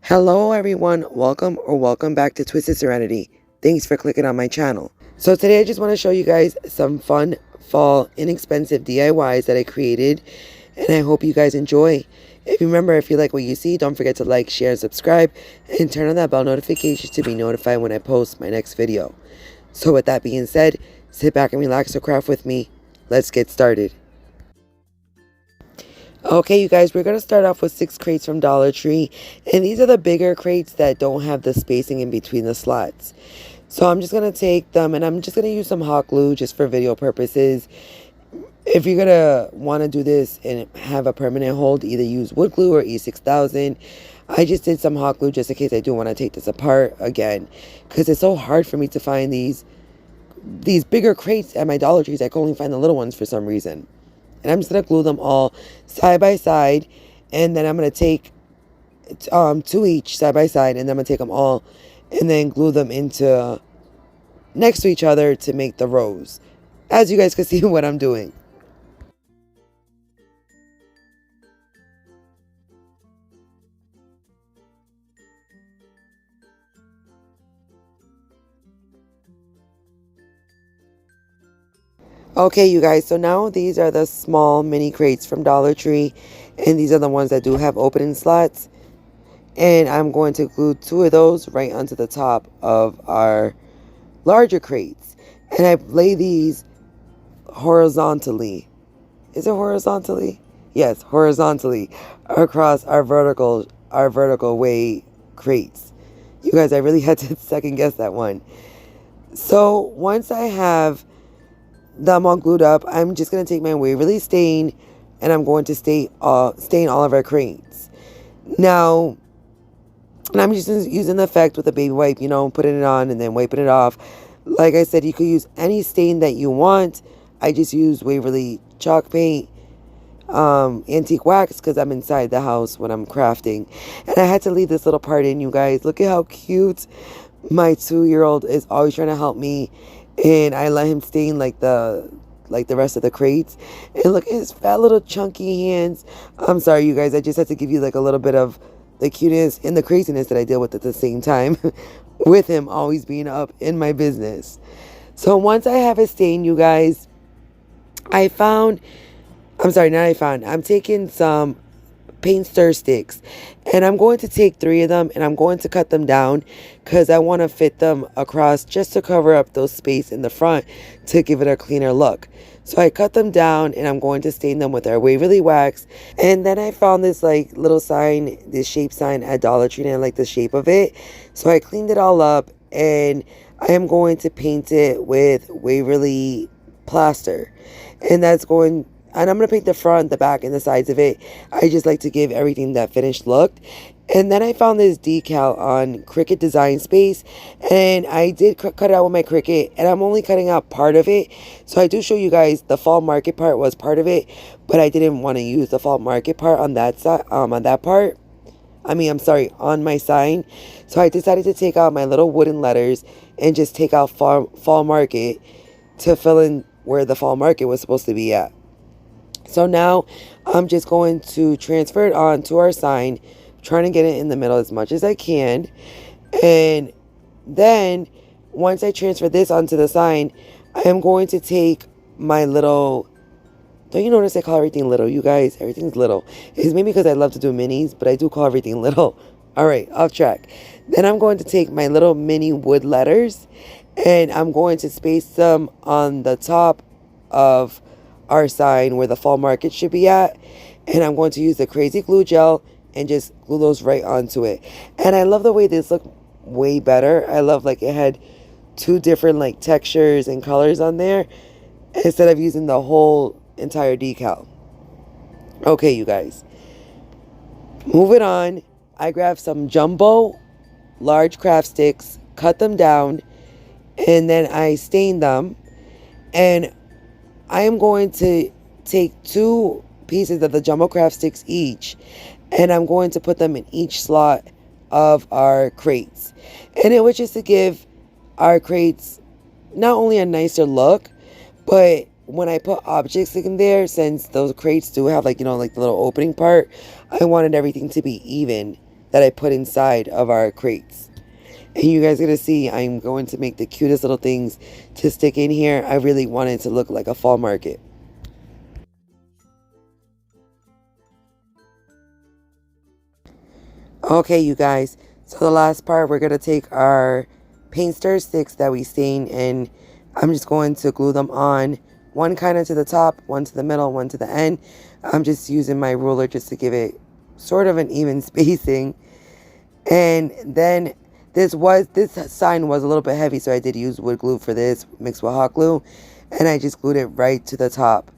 Hello everyone, welcome back to Twisted Serenity. Thanks for clicking on my channel. So today I just want to show you guys some fun fall inexpensive DIYs that I created, and I hope you guys enjoy. If you like what you see, don't forget to like, share, and subscribe, and turn on that bell notification to be notified when I post my next video. So with that being said, sit back and relax or craft with me. Let's get started. Okay, you guys, we're going to start off with 6 crates from Dollar Tree. And these are the bigger crates that don't have the spacing in between the slots. So I'm just going to take them and I'm just going to use some hot glue just for video purposes. If you're going to want to do this and have a permanent hold, either use wood glue or E6000. I just did some hot glue just in case I do want to take this apart again. Because it's so hard for me to find these bigger crates at my Dollar Trees. I can only find the little ones for some reason. And I'm just going to glue them all side by side. And then I'm going to take 2 each side by side. And then I'm going to take them all and then glue them into next to each other to make the rows. As you guys can see what I'm doing. Okay, you guys, so now these are the small mini crates from Dollar Tree, and these are the ones that do have opening slots. And I'm going to glue 2 of those right onto the top of our larger crates. And I lay these horizontally. Is it horizontally? Yes, horizontally across our vertical way crates. You guys, I really had to second guess that one. So once I have them all glued up, I'm just going to take my Waverly stain and I'm going to stain all of our crates. Now, and I'm just using the effect with a baby wipe, putting it on and then wiping it off. Like I said, you could use any stain that you want. I just use Waverly chalk paint, antique wax, because I'm inside the house when I'm crafting. And I had to leave this little part in, you guys. Look at how cute my 2-year-old is always trying to help me. And I let him stain like the rest of the crates. And look at his fat little chunky hands. I'm sorry, you guys. I just had to give you like a little bit of the cuteness and the craziness that I deal with at the same time. With him always being up in my business. So once I have it stained, you guys, I'm taking some paint stir sticks, and I'm going to take 3 of them and I'm going to cut them down because I want to fit them across just to cover up those space in the front to give it a cleaner look. So I cut them down and I'm going to stain them with our Waverly wax. And then I found this like little sign, this shape sign at Dollar Tree, and I like the shape of it. So I cleaned it all up and I am going to paint it with Waverly Plaster. And I'm going to paint the front, the back, and the sides of it. I just like to give everything that finished look. And then I found this decal on Cricut Design Space. And I did cut it out with my Cricut. And I'm only cutting out part of it. So I do show you guys the fall market part was part of it. But I didn't want to use the fall market part on that side, on my sign. So I decided to take out my little wooden letters and just take out fall market to fill in where the fall market was supposed to be at. So now I'm just going to transfer it on to our sign, trying to get it in the middle as much as I can. And then once I transfer this onto the sign, I am going to take my little, don't you notice I call everything little, you guys? Everything's little. It's maybe because I love to do minis, but I do call everything little. All right, off track. Then I'm going to take my little mini wood letters and I'm going to space them on the top of our sign where the fall market should be at, and I'm going to use the crazy glue gel and just glue those right onto it. And I love the way this looked way better. I love like it had 2 different like textures and colors on there instead of using the whole entire decal. Okay, you guys, moving on, I grabbed some jumbo large craft sticks, cut them down, and then I stained them. And I am going to take 2 pieces of the jumbo craft sticks each, and I'm going to put them in each slot of our crates. And it was just to give our crates not only a nicer look, but when I put objects in there, since those crates do have like the little opening part, I wanted everything to be even that I put inside of our crates. And you guys are going to see I'm going to make the cutest little things to stick in here. I really want it to look like a fall market. Okay, you guys. So the last part, we're going to take our paint stir sticks that we stained, and I'm just going to glue them on. One kind of to the top, one to the middle, one to the end. I'm just using my ruler just to give it sort of an even spacing. And then this sign was a little bit heavy, so I did use wood glue for this, mixed with hot glue. And I just glued it right to the top.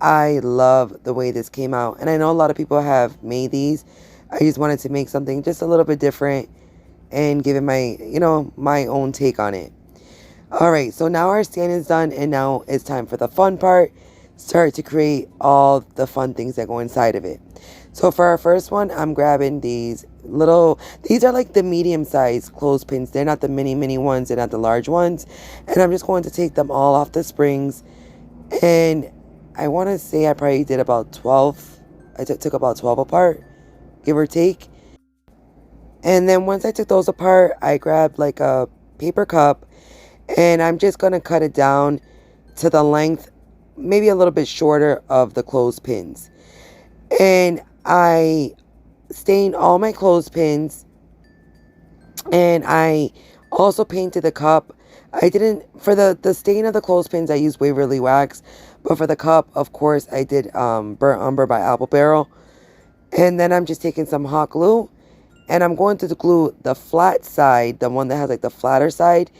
I love the way this came out. And I know a lot of people have made these. I just wanted to make something just a little bit different and give it my, my own take on it. Alright, so now our stand is done, and now it's time for the fun part. Start to create all the fun things that go inside of it. So for our first one, I'm grabbing these are like the medium sized clothespins. They're not the mini ones, they're not the large ones. And I'm just going to take them all off the springs. And I want to say I probably did about 12. I took about 12 apart, give or take. And then once I took those apart, I grabbed like a paper cup, and I'm just going to cut it down to the length, maybe a little bit shorter of the clothespins. And I stained all my clothespins, and I also painted the cup. I didn't, for the stain of the clothespins, I used Waverly wax, but for the cup, of course, I did burnt umber by Barell. And then I'm just taking some hot glue, and I'm going to glue the flat side, the one that has like the flatter side,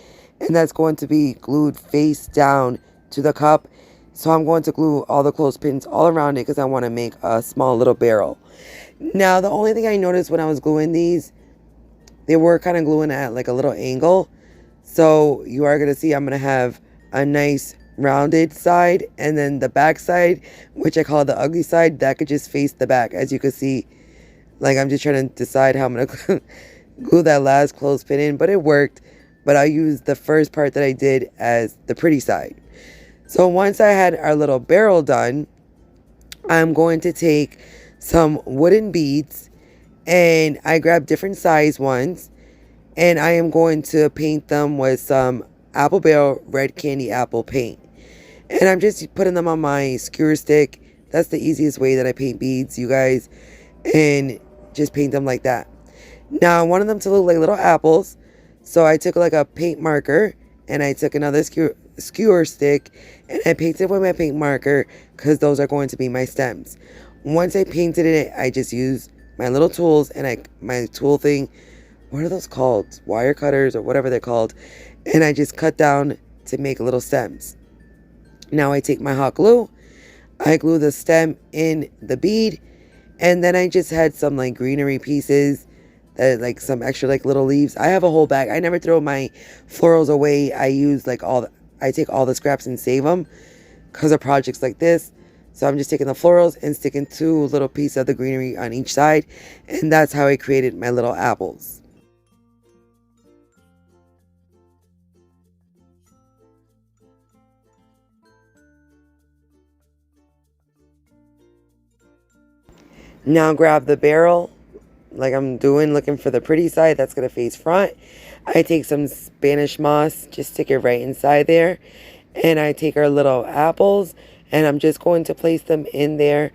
and that's going to be glued face down to the cup. So I'm going to glue all the clothespins all around it because I want to make a small little barrel. Now, the only thing I noticed when I was gluing these, they were kind of gluing at like a little angle. So you are going to see I'm going to have a nice rounded side, and then the back side, which I call the ugly side, that could just face the back. As you can see, like I'm just trying to decide how I'm going to glue that last clothespin in, but it worked. But I used the first part that I did as the pretty side. So once I had our little barrel done, I'm going to take some wooden beads, and I grabbed different size ones, and I am going to paint them with some Apple Barrel red candy apple paint. And I'm just putting them on my skewer stick. That's the easiest way that I paint beads, you guys, and just paint them like that. Now I wanted them to look like little apples, so I took like a paint marker, and I took another skewer stick, and I painted with my paint marker because those are going to be my stems. Once I painted it, I just used my little tools, and my tool thing, what are those called? Wire cutters or whatever they're called. And I just cut down to make little stems. Now I take my hot glue, I glue the stem in the bead, and then I just had some like greenery pieces, that like some extra like little leaves. I have a whole bag. I never throw my florals away. I use like I take all the scraps and save them because of projects like this. So I'm just taking the florals and sticking 2 little pieces of the greenery on each side, and that's how I created my little apples. Now grab the barrel like I'm doing, looking for the pretty side that's going to face front. I take some Spanish moss, just stick it right inside there. And I take our little apples, and I'm just going to place them in there.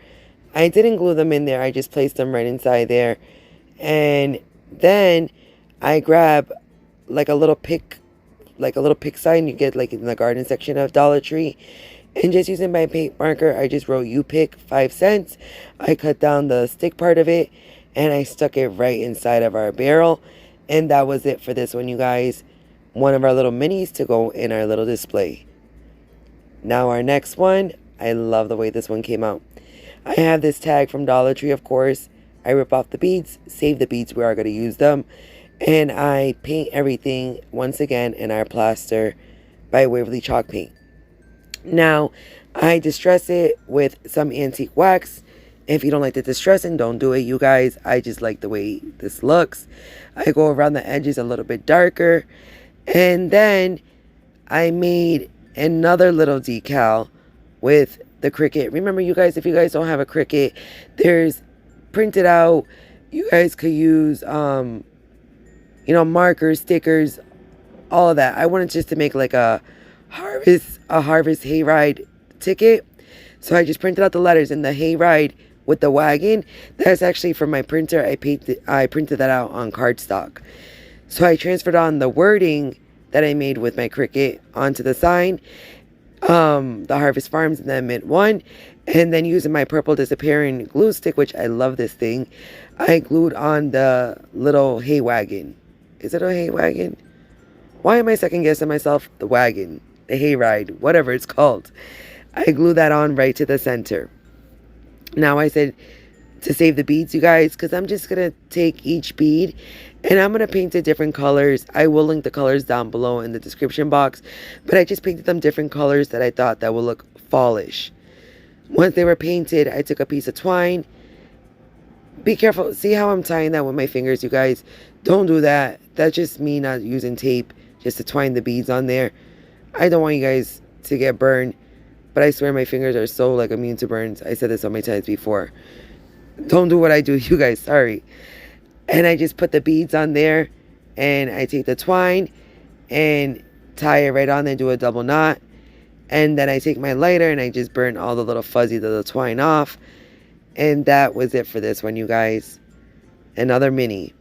I didn't glue them in there, I just placed them right inside there. And then I grab like a little pick sign you get like in the garden section of Dollar Tree. And just using my paint marker, I just wrote "You pick 5 cents." I cut down the stick part of it, and I stuck it right inside of our barrel. And that was it for this one, you guys. One of our little minis to go in our little display. Now our next one, I love the way this one came out. I have this tag from Dollar Tree, of course. I rip off the beads, save the beads, we are going to use them. And I paint everything once again in our Plaster by Waverly chalk paint. Now, I distress it with some antique wax. If you don't like the distressing, don't do it, you guys. I just like the way this looks. I go around the edges a little bit darker. And then I made another little decal with the Cricut. Remember, you guys, if you guys don't have a Cricut, there's printed out You guys could use, markers, stickers, all of that. I wanted just to make like a harvest hayride ticket. So I just printed out the letters and the hayride with the wagon. That's actually from my printer. I printed that out on cardstock. So I transferred on the wording that I made with my Cricut onto the sign, the Harvest Farms and the Mint one. And then using my purple disappearing glue stick, which I love this thing, I glued on the little hay wagon. Is it a hay wagon? Why am I second guessing myself? The wagon, the hayride, whatever it's called. I glue that on right to the center. Now I said to save the beads, you guys, because I'm just going to take each bead and I'm going to paint it different colors. I will link the colors down below in the description box, but I just painted them different colors that I thought that would look fallish. Once they were painted, I took a piece of twine. Be careful. See how I'm tying that with my fingers, you guys? Don't do that. That's just me not using tape just to twine the beads on there. I don't want you guys to get burned, but I swear my fingers are so like immune to burns. I said this so many times before. Don't do what I do, you guys. Sorry. And I just put the beads on there, and I take the twine and tie it right on there, do a double knot. And then I take my lighter and I just burn all the little fuzzies of the twine off. And that was it for this one, you guys. Another mini.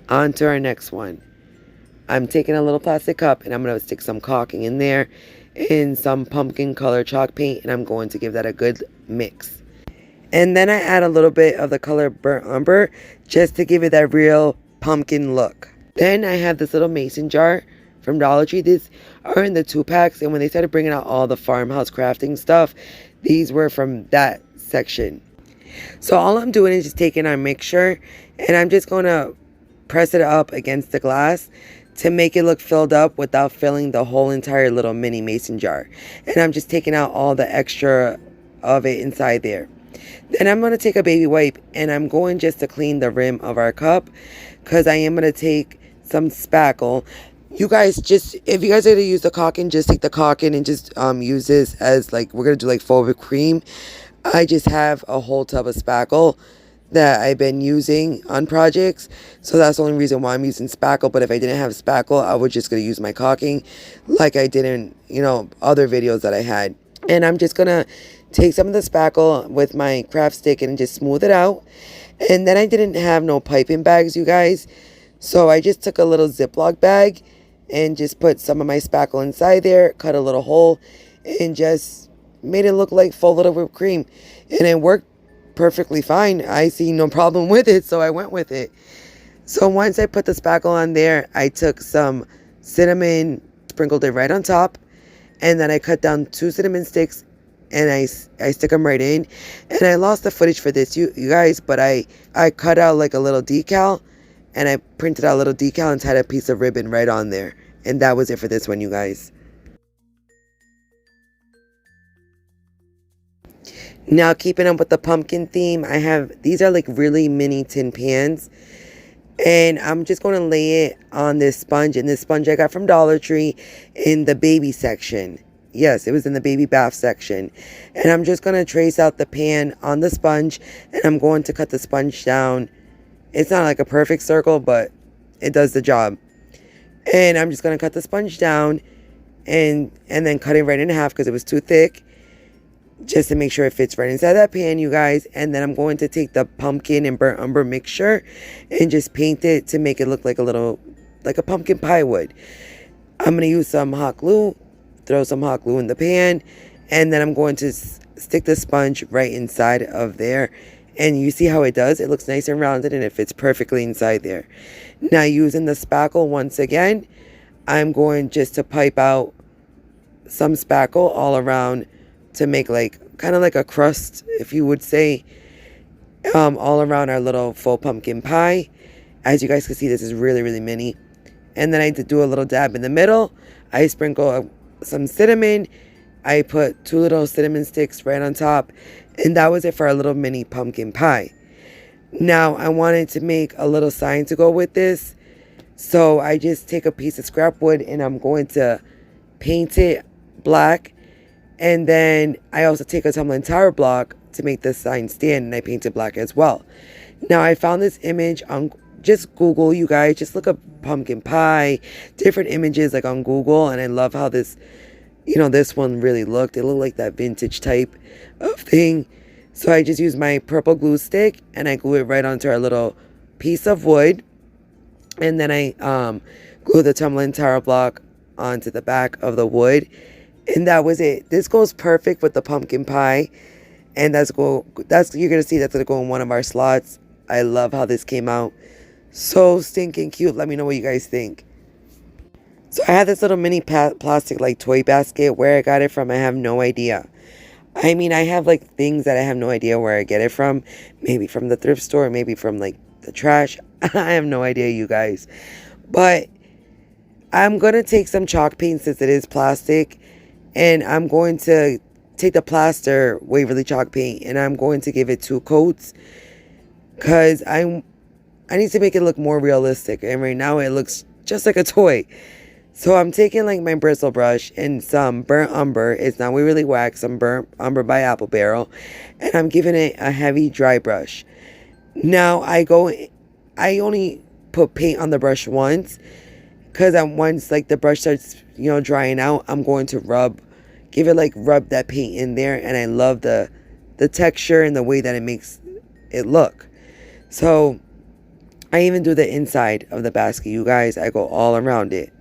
On to our next one. I'm taking a little plastic cup and I'm going to stick some caulking in there and some pumpkin color chalk paint, and I'm going to give that a good mix. And then I add a little bit of the color burnt umber just to give it that real pumpkin look. Then I have this little mason jar from Dollar Tree. These are in the 2-packs, and when they started bringing out all the farmhouse crafting stuff, these were from that section. So all I'm doing is just taking our mixture and I'm just going to press it up against the glass to make it look filled up without filling the whole entire little mini mason jar. And I'm just taking out all the extra of it inside there. Then I'm going to take a baby wipe and I'm going just to clean the rim of our cup, because I am going to take some spackle. You guys, just if you guys are going to use the caulking, just take the caulking and just use this as like, we're going to do like full whipped cream. I just have a whole tub of spackle that I've been using on projects, so that's the only reason why I'm using spackle. But if I didn't have spackle, I was just going to use my caulking like I did in, other videos that I had. And I'm just going to take some of the spackle with my craft stick and just smooth it out. And then I didn't have no piping bags, you guys, so I just took a little Ziploc bag and just put some of my spackle inside there, cut a little hole, and just made it look like full little whipped cream. And it worked perfectly fine. I see no problem with it, so I went with it. So once I put the spackle on there, I took some cinnamon, sprinkled it right on top, and then I cut down 2 cinnamon sticks and I stick them right in. And I lost the footage for this, you guys, but I cut out like a little decal, and I printed out a little decal and tied a piece of ribbon right on there. And that was it for this one, you guys. Now, keeping up with the pumpkin theme, I have, these are like really mini tin pans. And I'm just going to lay it on this sponge. And this sponge I got from Dollar Tree in the baby section. Yes, it was in the baby bath section. And I'm just going to trace out the pan on the sponge. And I'm going to cut the sponge down. It's not like a perfect circle, but it does the job. And I'm just going to cut the sponge down and then cut it right in half because it was too thick, just to make sure it fits right inside that pan, you guys. And then I'm going to take the pumpkin and burnt umber mixture and just paint it to make it look like a pumpkin pie would. I'm going to use some hot glue, throw some hot glue in the pan, and then I'm going to stick the sponge right inside of there. And you see how it does? It looks nice and rounded and it fits perfectly inside there. Now, using the spackle once again, I'm going just to pipe out some spackle all around to make like kind of like a crust, if you would say, all around our little faux pumpkin pie. As you guys can see, this is really, really mini. And then I do a little dab in the middle. I sprinkle some cinnamon. I put 2 little cinnamon sticks right on top. And that was it for our little mini pumpkin pie. Now, I wanted to make a little sign to go with this. So I just take a piece of scrap wood and I'm going to paint it black. And then I also take a tumbling tower block to make the sign stand, and I paint it black as well. Now I found this image on just Google, you guys. Just look up pumpkin pie, different images like on Google, and I love how this, this one really looked. It looked like that vintage type of thing. So I just used my purple glue stick and I glue it right onto our little piece of wood. And then I glue the tumbling tower block onto the back of the wood. And that was it. This goes perfect with the pumpkin pie. And you're gonna see that's gonna go in one of our slots. I love how this came out. So stinking cute. Let me know what you guys think. So I had this little mini plastic like toy basket. Where I got it from, I have no idea. I mean, I have like things that I have no idea where I get it from. Maybe from the thrift store, maybe from like the trash. I have no idea, you guys. But I'm going to take some chalk paint since it is plastic. And I'm going to take the Plaster Waverly chalk paint and I'm going to give it 2 coats. Because I need to make it look more realistic. And right now it looks just like a toy. So I'm taking like my bristle brush and some burnt umber. It's not Waverly wax, some burnt umber by Barell. And I'm giving it a heavy dry brush. Now I only put paint on the brush once. Because once like the brush starts, drying out, I'm going to rub that paint in there. And I love the texture and the way that it makes it look. So I even do the inside of the basket, you guys. I go all around it.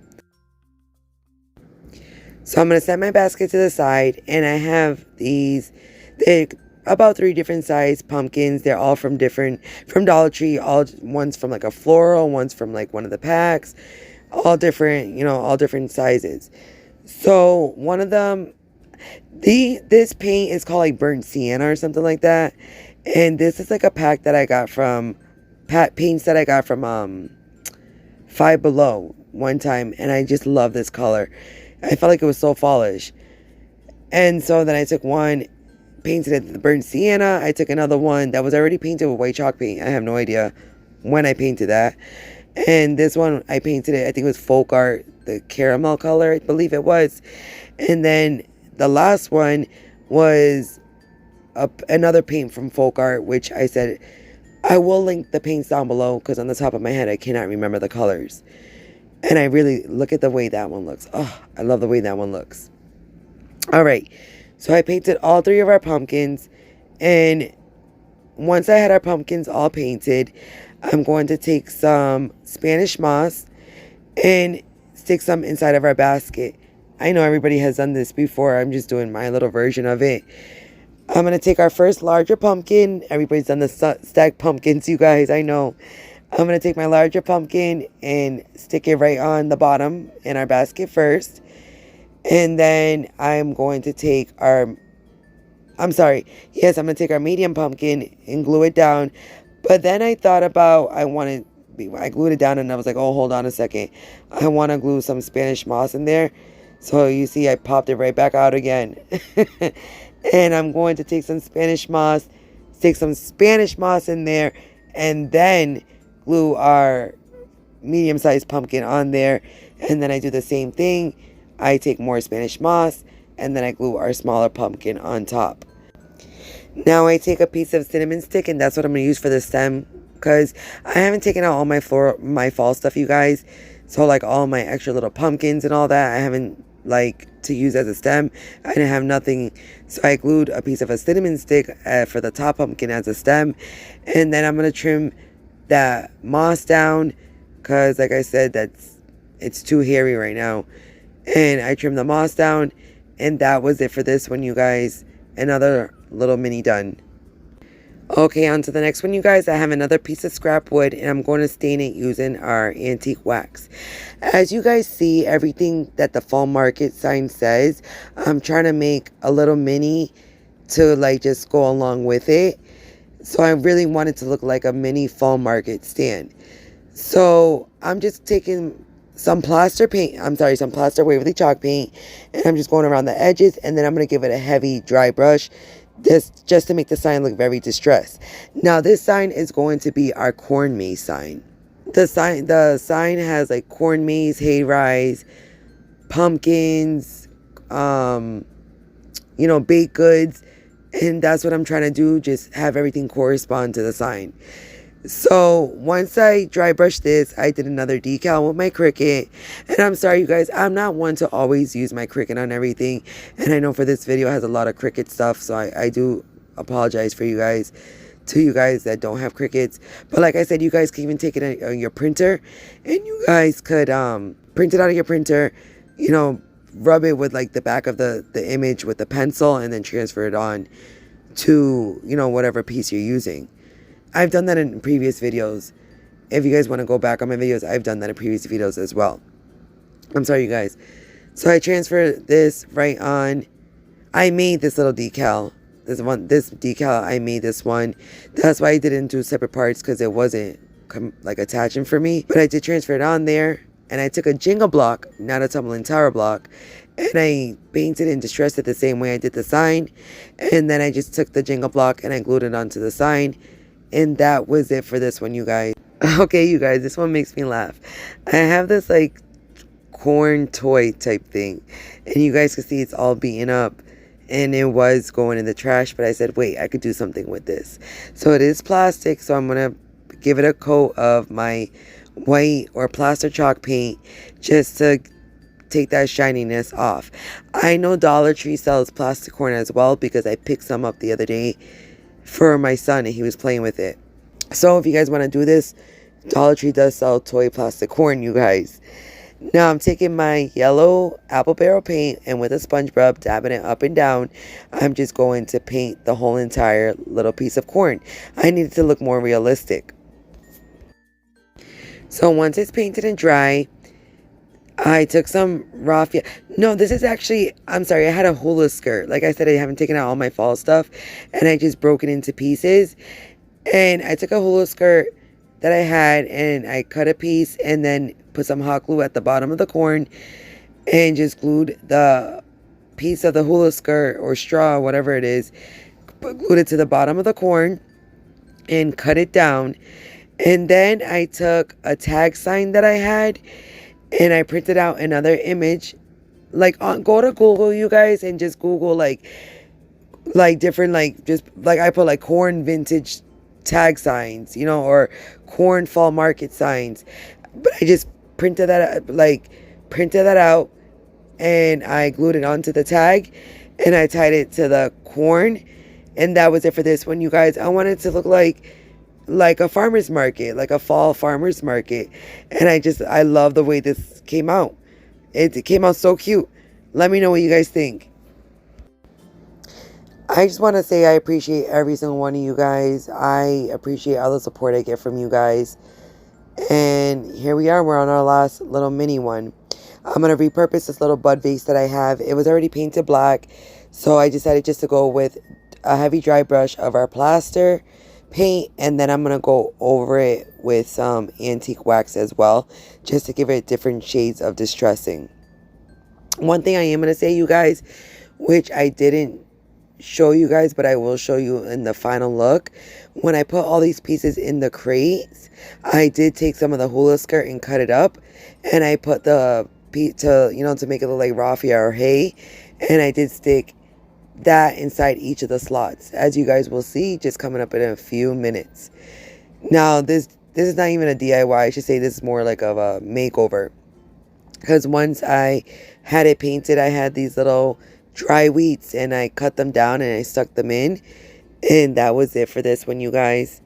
So I'm going to set my basket to the side, and I have they're about 3 different size pumpkins. They're all from Dollar Tree. One's from like a floral, one's from like one of the packs, all different, all different sizes. So one of them, this paint is called like burnt sienna or something like that. And this is like a pack that I got from, paints that I got from Five Below one time, and I just love this color. I felt like it was so fallish. And so then I took one, painted it the burnt sienna. I took another one that was already painted with white chalk paint. I have no idea when I painted that. And this one, I painted it, I think it was Folkart, the caramel color, I believe it was. And then the last one was another paint from Folkart, which I said, I will link the paints down below because on the top of my head, I cannot remember the colors. And I really look at the way that one looks. Oh, I love the way that one looks. All right. So I painted all 3 of our pumpkins. And once I had our pumpkins all painted, I'm going to take some Spanish moss and stick some inside of our basket. I know everybody has done this before. I'm just doing my little version of it. I'm going to take our first larger pumpkin. Everybody's done the stacked pumpkins, you guys. I know. I'm going to take my larger pumpkin and stick it right on the bottom in our basket first. And then I'm going to take I'm going to take our medium pumpkin and glue it down. But then I thought about, I glued it down and I was like, oh, hold on a second. I want to glue some Spanish moss in there. So you see, I popped it right back out again. And I'm going to take some Spanish moss, stick some Spanish moss in there, and then glue our medium-sized pumpkin on there. And then I do the same thing. I take more Spanish moss, and then I glue our smaller pumpkin on top. Now I take a piece of cinnamon stick, and that's what I'm going to use for the stem, because I haven't taken out all my fall stuff, you guys. So like all my extra little pumpkins and all that, I haven't like to use as a stem. I didn't have nothing, so I glued a piece of a cinnamon stick for the top pumpkin as a stem. And then I'm going to trim that moss down, because like I said, it's too hairy right now. And I trimmed the moss down, and that was it for this one, you guys. Another little mini done. Okay, on to the next one, you guys. I have another piece of scrap wood, and I'm going to stain it using our antique wax. As you guys see, everything that the fall market sign says, I'm trying to make a little mini to like just go along with it. So I really wanted to look like a mini fall market stand. So I'm just taking some Plaster Waverly chalk paint, and I'm just going around the edges, and then I'm going to give it a heavy dry brush. This just to make the sign look very distressed. Now this sign is going to be our corn maze sign. The sign has like corn maze, hay rise, pumpkins, baked goods, and that's what I'm trying to do. Just have everything correspond to the sign. So once I dry brushed this, I did another decal with my Cricut. And I'm sorry, you guys, I'm not one to always use my Cricut on everything. And I know for this video it has a lot of Cricut stuff, so I do apologize for you guys, to you guys that don't have Cricuts. But like I said, you guys can even take it on your printer, and you guys could print it out of your printer, you know, rub it with like the back of the image with the pencil, and then transfer it on to, you know, whatever piece you're using. I've done that in previous videos. If you guys want to go back on my videos, I've done that in previous videos as well. I'm sorry, you guys. So I transferred this right on. I made this little decal. This decal, I made this one. That's why I did it in two separate parts, because it wasn't like attaching for me. But I did transfer it on there. And I took a Jenga block, not a tumbling tower block, and I painted and distressed it the same way I did the sign. And then I just took the Jenga block and I glued it onto the sign. And that was it for this one, you guys. Okay, you guys, this one makes me laugh. I have this like corn toy type thing, and you guys can see it's all beaten up, and it was going in the trash. But I said, wait, I could do something with this. So it is plastic, so I'm gonna give it a coat of my white or plaster chalk paint just to take that shininess off. I know Dollar Tree sells plastic corn as well, because I picked some up the other day for my son and he was playing with it. So if you guys want to do this, Dollar Tree does sell toy plastic corn, you guys. Now I'm taking my yellow apple barrel paint, and with a sponge rub, dabbing it up and down, I'm just going to paint the whole entire little piece of corn. I need it to look more realistic. So once it's painted and dry, I took some raffia. No, this is actually, I'm sorry, I had a hula skirt. Like I said, I haven't taken out all my fall stuff, and I just broke it into pieces. And I took a hula skirt that I had, and I cut a piece and then put some hot glue at the bottom of the corn and just glued the piece of the hula skirt or straw, whatever it is, glued it to the bottom of the corn and cut it down. And then I took a tag sign that I had, and I printed out another image. Like, go to Google, you guys, and just Google like different, like, just like I put like corn vintage tag signs, you know, or corn fall market signs. But I just printed that out, and I glued it onto the tag, and I tied it to the corn, and that was it for this one, you guys. I wanted it to look like a farmer's market, like a fall farmer's market. And I love the way this came out. It came out so cute. Let me know what you guys think. I just want to say I appreciate every single one of you guys. I appreciate all the support I get from you guys. And here we are. We're on our last little mini one. I'm going to repurpose this little Bud Vase that I have. It was already painted black, so I decided just to go with a heavy dry brush of our Plaster paint, and then I'm going to go over it with some antique wax as well, just to give it different shades of distressing. One thing I am going to say, you guys, which I didn't show you guys, but I will show you in the final look. When I put all these pieces in the crates, I did take some of the hula skirt and cut it up, and I put the piece to make it look like raffia or hay, and I did stick that inside each of the slots, as you guys will see just coming up in a few minutes. Now this is not even a DIY. I should say this is more like of a makeover, because once I had it painted, I had these little dry wheats, and I cut them down and I stuck them in, and that was it for this one, you guys.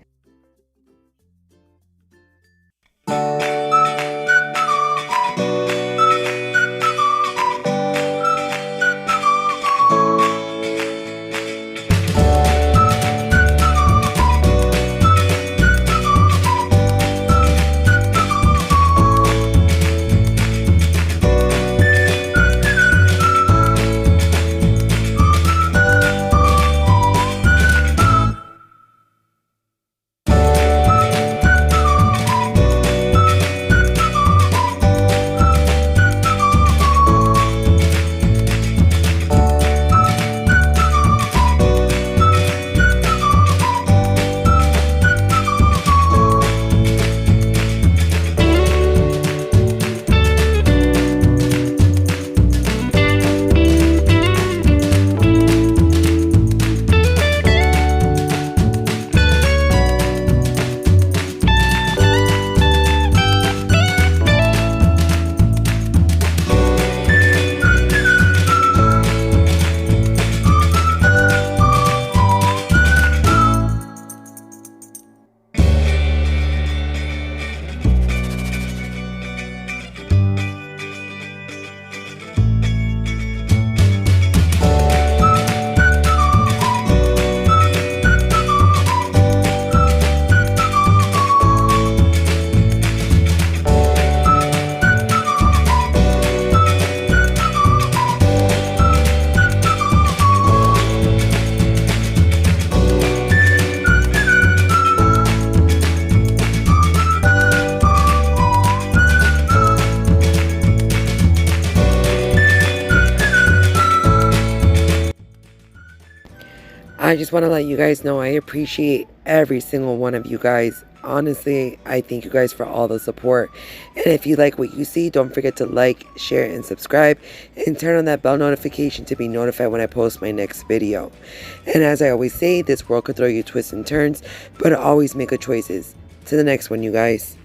I just want to let you guys know I appreciate every single one of you guys. Honestly, I thank you guys for all the support. And if you like what you see, don't forget to like, share, and subscribe. And turn on that bell notification to be notified when I post my next video. And as I always say, this world could throw you twists and turns, but always make good choices. To the next one, you guys.